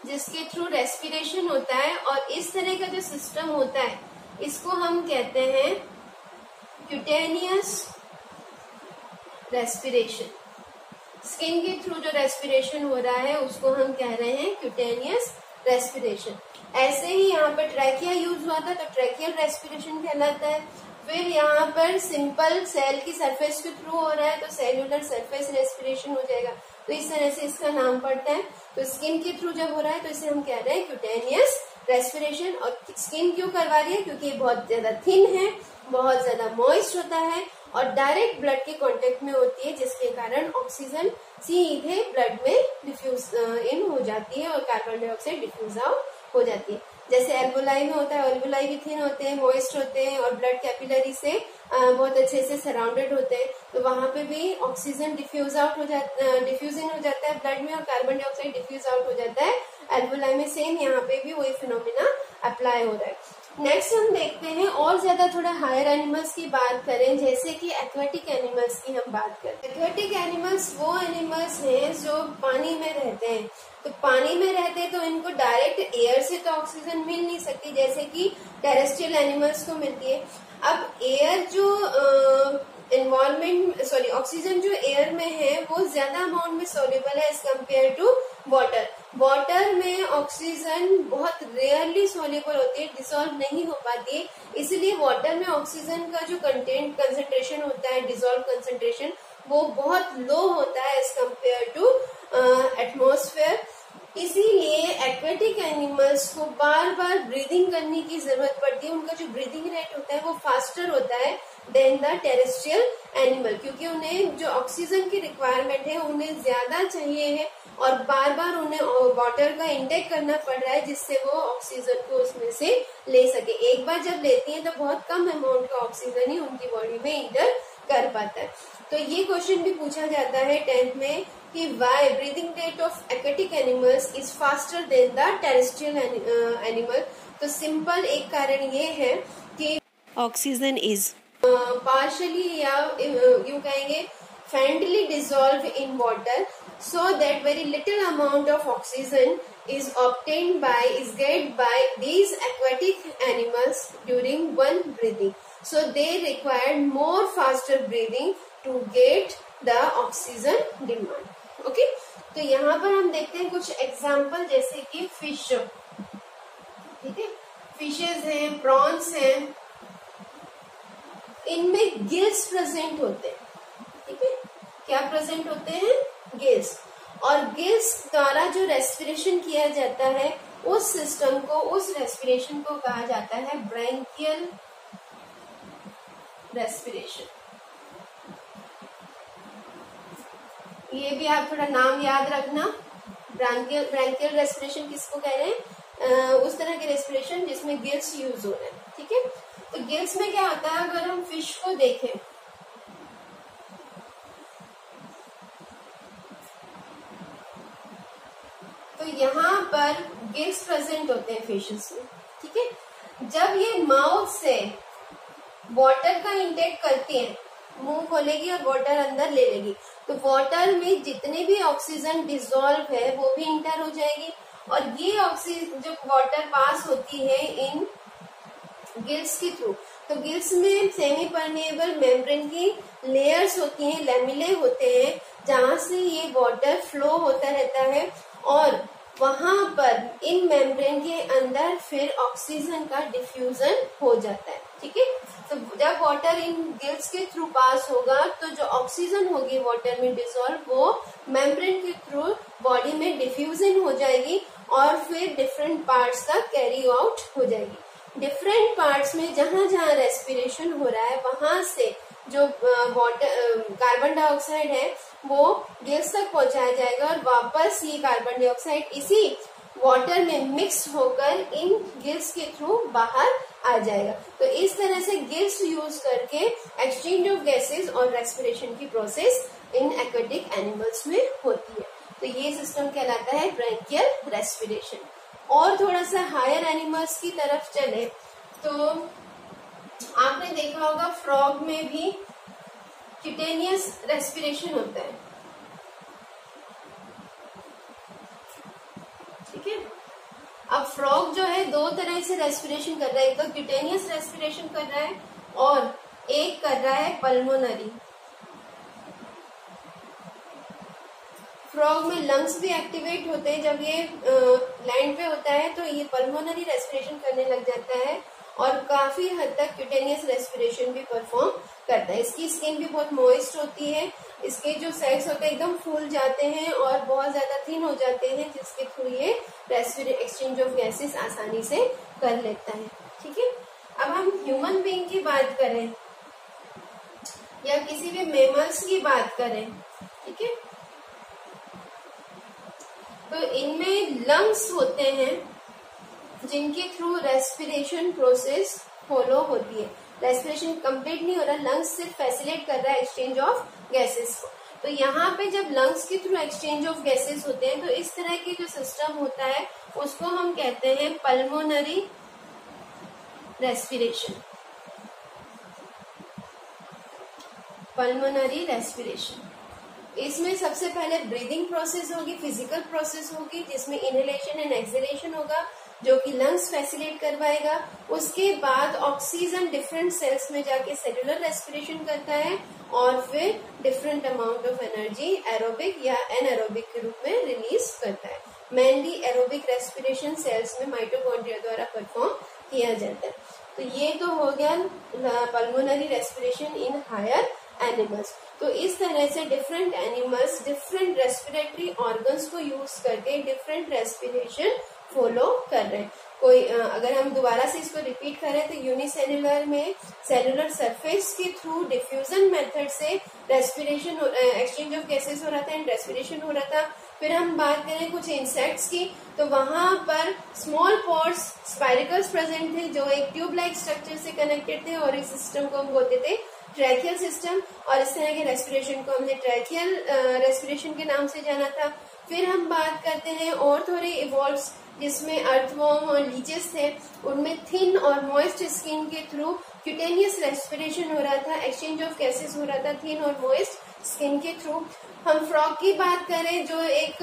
जिसके थ्रू रेस्पिरेशन होता है और इस तरह का जो सिस्टम होता है इसको हम कहते हैं क्यूटेनियस रेस्पिरेशन। स्किन के थ्रू जो रेस्पिरेशन हो रहा है उसको हम कह रहे हैं क्यूटेनियस रेस्पिरेशन। ऐसे ही यहाँ पर ट्रैकिया यूज हुआ था तो ट्रैकियल रेस्पिरेशन कहलाता है। फिर यहाँ पर सिंपल सेल की सरफेस के थ्रू हो रहा है तो सेल्यूलर सरफेस रेस्पिरेशन हो जाएगा, तो इस तरह से इसका नाम पड़ता है। तो स्किन के थ्रू जब हो रहा है तो इसे हम कह रहे हैं क्यूटेनियस रेस्पिरेशन। और स्किन क्यों करवा रही है? क्योंकि ये बहुत ज्यादा थिन है, बहुत ज्यादा मॉइस्ट होता है और डायरेक्ट ब्लड के कांटेक्ट में होती है जिसके कारण ऑक्सीजन सीधे ब्लड में डिफ्यूज इन हो जाती है और कार्बन डाइऑक्साइड डिफ्यूज आउट हो जाती है। जैसे एल्वोलाई में होता है, एल्वोलाई भी थिन होते हैं, मॉइस्ट होते हैं और ब्लड कैपिलरी से बहुत अच्छे से सराउंडेड होते हैं, तो वहां पे भी ऑक्सीजन डिफ्यूज इन हो जाता है ब्लड में और कार्बन डाइऑक्साइड डिफ्यूज आउट हो जाता है एल्वोलाई में। सेम यहाँ पे भी वही फिनोमिना अप्लाई हो रहा है। नेक्स्ट हम देखते हैं और ज्यादा थोड़ा हायर एनिमल्स की बात करें, जैसे कि एक्वेटिक एनिमल्स की हम बात करें। एक्वेटिक एनिमल्स वो एनिमल्स हैं जो पानी में रहते हैं। तो पानी में रहते हैं तो इनको डायरेक्ट एयर से तो ऑक्सीजन मिल नहीं सकती जैसे कि टेरेस्ट्रियल एनिमल्स को मिलती है। अब एयर जो ऑक्सीजन जो एयर में है वो ज्यादा अमाउंट में सोल्यूबल है as compare to water. Water में ऑक्सीजन बहुत रेयरली सोल्यूबल होती है, डिसॉल्व नहीं हो पाती है, इसलिए वाटर में ऑक्सीजन का जो कंटेंट कंसेंट्रेशन होता है, डिसॉल्व कंसेंट्रेशन, वो बहुत लो होता है एज कम्पेयर टू एटमॉस्फेयर। इसीलिए एक्वेटिक एनिमल्स को बार बार ब्रीदिंग करने की जरूरत पड़ती है। उनका जो ब्रीदिंग रेट होता है वो फास्टर होता है देन द टेरेस्ट्रियल एनिमल, क्योंकि उन्हें जो ऑक्सीजन की रिक्वायरमेंट है उन्हें ज्यादा चाहिए है और बार बार उन्हें वाटर का इंटेक करना पड़ रहा है जिससे वो ऑक्सीजन को उसमें से ले सके। एक बार जब लेती है तो बहुत कम अमाउंट का ऑक्सीजन ही उनकी बॉडी में इंटर कर पाता है। तो ये क्वेश्चन भी पूछा जाता है 10th में कि why breathing rate of aquatic animals is faster than the terrestrial animal. तो सिंपल एक कारण ये है कि ऑक्सीजन इज पार्शली या यूं कहेंगे faintly dissolved in water, so that very little amount of oxygen is get by these aquatic animals during one breathing. So they require more faster breathing to get the oxygen demand. Okay? तो यहाँ पर हम देखते हैं कुछ example, जैसे कि fish, ठीक है, फिशेज हैं, प्रॉन्स हैं, इनमें गिल्स प्रेजेंट होते हैं। ठीक है, क्या प्रेजेंट होते हैं? गिल्स। और गिल्स द्वारा जो रेस्पिरेशन किया जाता है उस सिस्टम को, उस रेस्पिरेशन को कहा जाता है ब्रैंकियल रेस्पिरेशन। ये भी आप थोड़ा नाम याद रखना, ब्रैंकियल रेस्पिरेशन किसको कह रहे हैं? उस तरह के रेस्पिरेशन जिसमें गिल्स यूज हो रहे हैं। ठीक है, तो गिल्स में क्या होता है, अगर हम फिश को देखें तो यहाँ पर गिल्स प्रेजेंट होते हैं फिशेस में। ठीक है, जब ये माउथ से वाटर का इंटेक करती हैं, मुंह खोलेगी और वाटर अंदर ले लेगी, तो वाटर में जितने भी ऑक्सीजन डिसॉल्व है वो भी इंटर हो जाएगी और ये ऑक्सीजन जो वाटर पास होती है इन गिल्स के थ्रू। तो गिल्स में सेमी परमेएबल मेम्ब्रेन की लेयर्स होती हैं, लैमिले होते हैं, जहां से ये वाटर फ्लो होता रहता है और वहां पर इन मेम्ब्रेन के अंदर फिर ऑक्सीजन का डिफ्यूजन हो जाता है। ठीक है, तो जब वाटर इन गिल्स के थ्रू पास होगा तो जो ऑक्सीजन होगी वाटर में डिसॉल्व, वो मेम्ब्रेन के थ्रू बॉडी में डिफ्यूजन हो जाएगी और फिर डिफरेंट पार्ट्स तक कैरी आउट हो जाएगी। डिफरेंट पार्ट्स में जहां जहां रेस्पिरेशन हो रहा है वहां से जो वाटर कार्बन डाइऑक्साइड है वो गिल्स तक पहुंचाया जाएगा और वापस ये कार्बन डाइऑक्साइड इसी वाटर में मिक्स होकर इन गिल्स के थ्रू बाहर आ जाएगा। तो इस तरह से गिल्स यूज करके एक्सचेंज ऑफ गैसेस और रेस्पिरेशन की प्रोसेस इन एक्वेटिक एनिमल्स में होती है। तो ये सिस्टम कहलाता है ब्रैंकियल रेस्पिरेशन। और थोड़ा सा हायर एनिमल्स की तरफ चले तो आपने देखा होगा फ्रॉग में भी क्यूटेनियस रेस्पिरेशन होता है। ठीक है, अब फ्रॉग जो है दो तरह से रेस्पिरेशन कर रहा है, एक तो क्यूटेनियस रेस्पिरेशन कर रहा है और एक कर रहा है पल्मोनरी। फ्रॉग में लंग्स भी एक्टिवेट होते हैं, जब ये लैंड पे होता है तो ये पल्मोनरी रेस्पिरेशन करने लग जाता है और काफी हद तक क्यूटेनियस रेस्पिरेशन भी परफॉर्म करता है। इसकी स्किन भी बहुत मॉइस्ट होती है, इसके जो सेल्स होते हैं एकदम फूल जाते हैं और बहुत ज्यादा थिन हो जाते हैं, जिसके थ्रू ये एक्सचेंज ऑफ गैसेस आसानी से कर लेता है। ठीक है, अब हम ह्यूमन बीइंग की बात करें या किसी भी मेमल्स की बात करें, ठीक है, तो इनमें लंग्स होते हैं जिनके थ्रू रेस्पिरेशन प्रोसेस फॉलो होती है। रेस्पिरेशन कंप्लीट नहीं हो रहा, लंग्स सिर्फ फैसिलिटेट कर रहा है एक्सचेंज ऑफ गैसेस को। तो यहाँ पे जब लंग्स के थ्रू एक्सचेंज ऑफ गैसेस होते हैं तो इस तरह के जो सिस्टम होता है उसको हम कहते हैं पल्मोनरी रेस्पिरेशन, पल्मोनरी रेस्पिरेशन। इसमें सबसे पहले ब्रीदिंग प्रोसेस होगी, फिजिकल प्रोसेस होगी, जिसमें इनहेलेशन एंड एक्सहेलेशन होगा जो कि लंग्स फैसिलिटेट करवाएगा। उसके बाद ऑक्सीजन डिफरेंट सेल्स में जाके सेलुलर रेस्पिरेशन करता है और फिर different amount of energy aerobic या एनएरोबिक के रूप में रिलीज करता है। मेनली एरोबिक रेस्पिरेशन सेल्स में माइटोकॉन्ड्रिया द्वारा परफॉर्म किया जाता है। तो ये तो हो गया pulmonary respiration in higher animals. तो इस तरह से different animals different respiratory organs को यूज करके डिफरेंट रेस्पिरेशन फॉलो कर रहे हैं। कोई अगर हम दोबारा से इसको रिपीट करें तो यूनिसेल्युलर में सेलुलर सरफेस के थ्रू डिफ्यूजन मेथड से रेस्पिरेशन एक्सचेंज ऑफ गैसेस हो रहा था एंड रेस्पिरेशन हो रहा था। फिर हम बात करें कुछ इंसेक्ट्स की, तो वहां पर स्मॉल पोर्स स्पाइरिकल्स प्रेजेंट थे जो एक ट्यूब लाइक स्ट्रक्चर से कनेक्टेड थे और इस सिस्टम को हम बोलते थे ट्रैकियल सिस्टम, और इस तरह के रेस्पिरेशन को हमने ट्रैकियल रेस्पिरेशन के नाम से जाना था। फिर हम बात करते हैं और थोड़े इवॉल्व्स जिसमें अर्थवॉर्म और लीचेस थे, उनमें थिन और मॉइस्ट स्किन के थ्रू क्यूटेनियस रेस्पिरेशन हो रहा था, एक्सचेंज ऑफ गैसेस हो रहा था थिन और मॉइस्ट स्किन के थ्रू। हम फ्रॉग की बात करें जो एक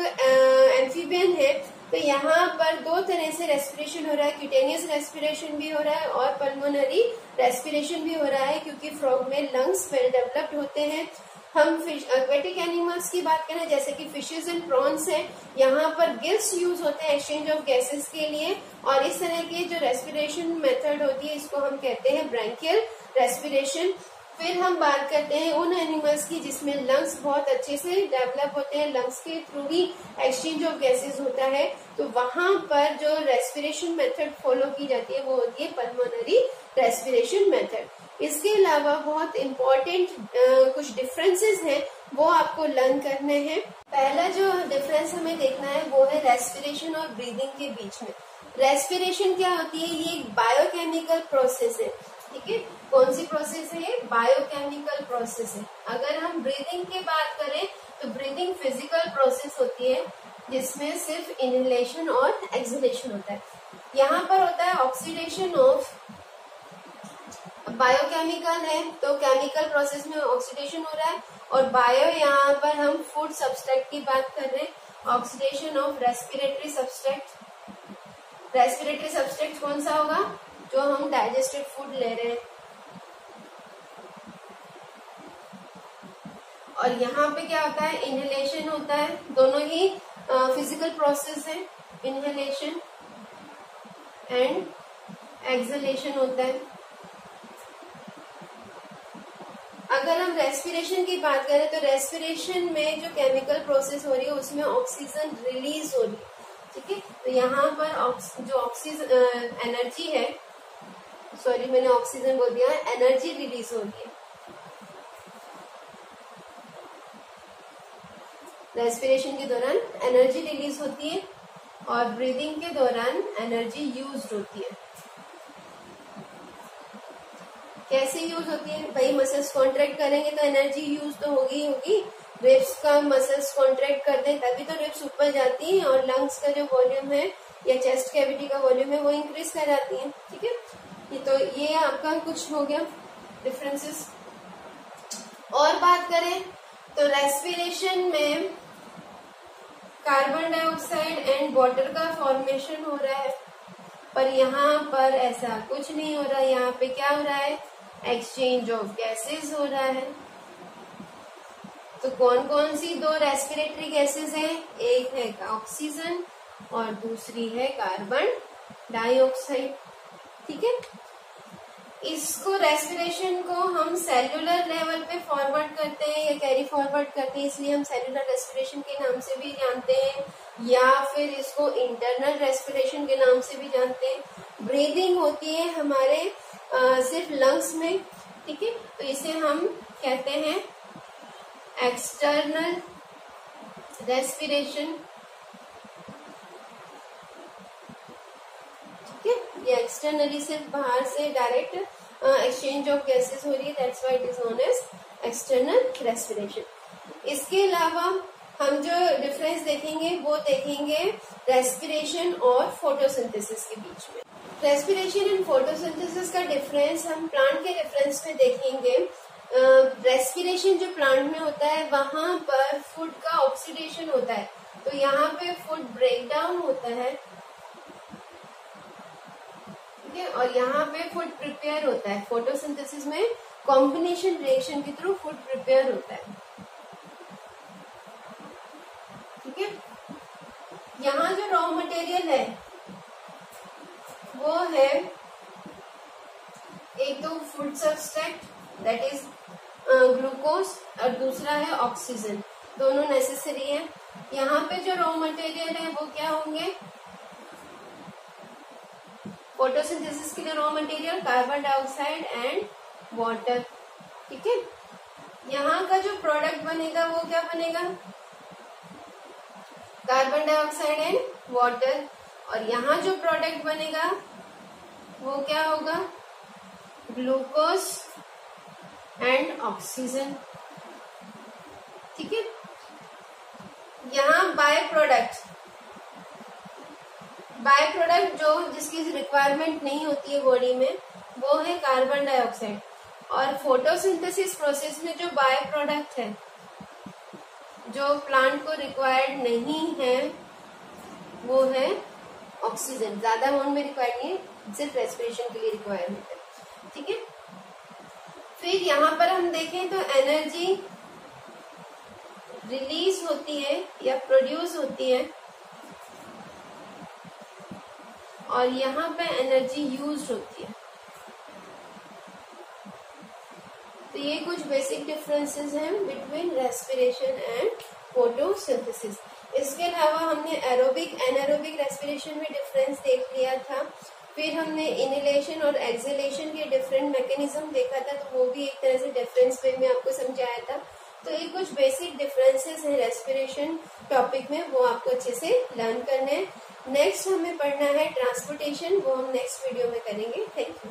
एम्फीबियन है, तो यहाँ पर दो तरह से रेस्पिरेशन हो रहा है, क्यूटेनियस रेस्पिरेशन भी हो रहा है और पल्मोनरी रेस्पिरेशन भी हो रहा है, क्योंकि फ्रॉग में लंग्स वेल डेवलप्ड होते हैं। हम फिश एक्वेटिक एनिमल्स की बात करें जैसे कि फिशेज एंड प्रॉन्स हैं, यहाँ पर गिल्स यूज होते हैं एक्सचेंज ऑफ गैसेस के लिए, और इस तरह की जो रेस्पिरेशन मेथड होती है इसको हम कहते हैं ब्रैंकियल रेस्पिरेशन। फिर हम बात करते हैं उन एनिमल्स की जिसमें लंग्स बहुत अच्छे से डेवलप होते हैं, लंग्स के through he exchange of gases होता है, तो वहां पर जो रेस्पिरेशन मेथड फॉलो की जाती है वो होती है पल्मोनरी रेस्पिरेशन मेथड। इसके अलावा बहुत इम्पोर्टेंट कुछ डिफरेंसेस हैं वो आपको लर्न करने हैं। पहला जो डिफरेंस हमें देखना है वो है रेस्पिरेशन और ब्रीदिंग के बीच में। रेस्पिरेशन क्या होती है, ये एक बायोकेमिकल प्रोसेस है, ठीक है। कौन सी प्रोसेस है ये? बायोकेमिकल प्रोसेस है। अगर हम ब्रीदिंग की बात करें तो ब्रीदिंग फिजिकल प्रोसेस होती है जिसमें सिर्फ इनहेलेशन और एक्सहेलेशन होता है। यहाँ पर होता है ऑक्सीडेशन ऑफ, बायोकेमिकल है तो केमिकल प्रोसेस में ऑक्सीडेशन हो रहा है, और बायो यहाँ पर हम फूड सब्सट्रेट की बात कर रहे हैं, oxidation of respiratory substrate. Respiratory substrate कौन सा होगा? जो हम डाइजेस्टेड फूड ले रहे हैं। और यहाँ पे क्या होता है? इनहेलेशन होता है। दोनों ही फिजिकल प्रोसेस है, इनहेलेशन एंड एक्सहेलेशन होता है। अगर हम रेस्पिरेशन की बात करें तो रेस्पिरेशन में जो केमिकल प्रोसेस हो रही है उसमें ऑक्सीजन रिलीज हो रही है, ठीक है। तो यहाँ पर जो ऑक्सीजन एनर्जी है, सॉरी मैंने ऑक्सीजन बोल दिया, एनर्जी रिलीज हो रही है। रेस्पिरेशन के दौरान एनर्जी रिलीज होती है और ब्रीदिंग के दौरान एनर्जी यूज होती है। कैसे यूज होती है भाई? मसल्स कॉन्ट्रैक्ट करेंगे तो एनर्जी यूज तो होगी होगी। रिब्स का मसल्स कॉन्ट्रैक्ट कर दें तभी तो रिब्स ऊपर जाती हैं और लंग्स का जो वॉल्यूम है या चेस्ट कैविटी का वॉल्यूम है वो इंक्रीज कर जाती है, ठीक है। तो ये आपका कुछ हो गया डिफरेंसेस। और बात करें तो रेस्पिरेशन में कार्बन डाइऑक्साइड एंड वाटर का फॉर्मेशन हो रहा है, पर यहाँ पर ऐसा कुछ नहीं हो रहा है। यहाँ पे क्या हो रहा है? एक्सचेंज ऑफ गैसेस हो रहा है। तो कौन कौन सी दो रेस्पिरेटरी गैसेस हैं? एक है ऑक्सीजन और दूसरी है कार्बन डाइऑक्साइड, ठीक है। इसको रेस्पिरेशन को हम सेल्यूलर लेवल पे फॉरवर्ड करते हैं या कैरी फॉरवर्ड करते हैं, इसलिए हम सेल्यूलर रेस्पिरेशन के नाम से भी जानते हैं, या फिर इसको इंटरनल रेस्पिरेशन के नाम से भी जानते हैं। ब्रीदिंग होती है हमारे सिर्फ लंग्स में, ठीक है, तो इसे हम कहते हैं एक्सटर्नल रेस्पिरेशन, ठीक है। ये एक्सटर्नली सिर्फ बाहर से डायरेक्ट एक्सचेंज ऑफ गैसेस हो रही है, that's why it is known as external respiration. इसके अलावा हम जो डिफरेंस देखेंगे वो देखेंगे रेस्पिरेशन और फोटोसिंथेसिस के बीच में। रेस्पिरेशन एंड फोटोसिंथेसिस का डिफरेंस हम प्लांट के रेफरेंस में देखेंगे। रेस्पिरेशन जो प्लांट में होता है वहां पर फूड का ऑक्सीडेशन होता है, तो यहाँ पे फूड ब्रेक डाउन होता है, ठीक है, और यहाँ पे फूड प्रिपेयर होता है। फोटोसिंथेसिस में कॉम्बिनेशन रिएक्शन के थ्रू फूड प्रिपेयर होता है, ठीक है। यहाँ जो रॉ मटेरियल है वो है एक तो food substrate that is glucose और दूसरा है ऑक्सीजन, दोनों नेसेसरी है। यहाँ पे जो रॉ मटेरियल है वो क्या होंगे, फोटोसिंथेसिस के लिए raw material carbon dioxide and water, ठीक है। यहाँ का जो प्रोडक्ट बनेगा वो क्या बनेगा, कार्बन डाइऑक्साइड एंड वाटर, और यहाँ जो प्रोडक्ट बनेगा वो क्या होगा, ग्लूकोज एंड ऑक्सीजन, ठीक है। यहाँ बाय प्रोडक्ट जो जिसकी रिक्वायरमेंट नहीं होती है बॉडी में वो है कार्बन डाइऑक्साइड, और फोटोसिंथेसिस प्रोसेस में जो बाय प्रोडक्ट है जो प्लांट को रिक्वायर्ड नहीं है वो है ऑक्सीजन। ज्यादा अमाउंट में रिक्वायर्ड नहीं है, सिर्फ रेस्पिरेशन के लिए रिक्वायरमेंट है, ठीक है। फिर यहाँ पर हम देखें तो एनर्जी रिलीज होती है या प्रोड्यूस होती है, और यहाँ पे एनर्जी यूज होती है। तो ये कुछ बेसिक डिफरेंसेस हैं बिटवीन रेस्पिरेशन एंड फोटोसिंथेसिस। इसके अलावा हमने एरोबिक एनारोबिक रेस्पिरेशन में डिफरेंस देख लिया था। फिर हमने इनहेलेशन और एक्सहेलेशन के डिफरेंट मैकेनिज्म देखा था, तो वो भी एक तरह से डिफरेंस वे में आपको समझाया था। तो ये कुछ बेसिक डिफरेंसेस हैं रेस्पिरेशन टॉपिक में, वो आपको अच्छे से लर्न करने हैं। नेक्स्ट हमें पढ़ना है ट्रांसपोर्टेशन, वो हम नेक्स्ट वीडियो में करेंगे। Thank you.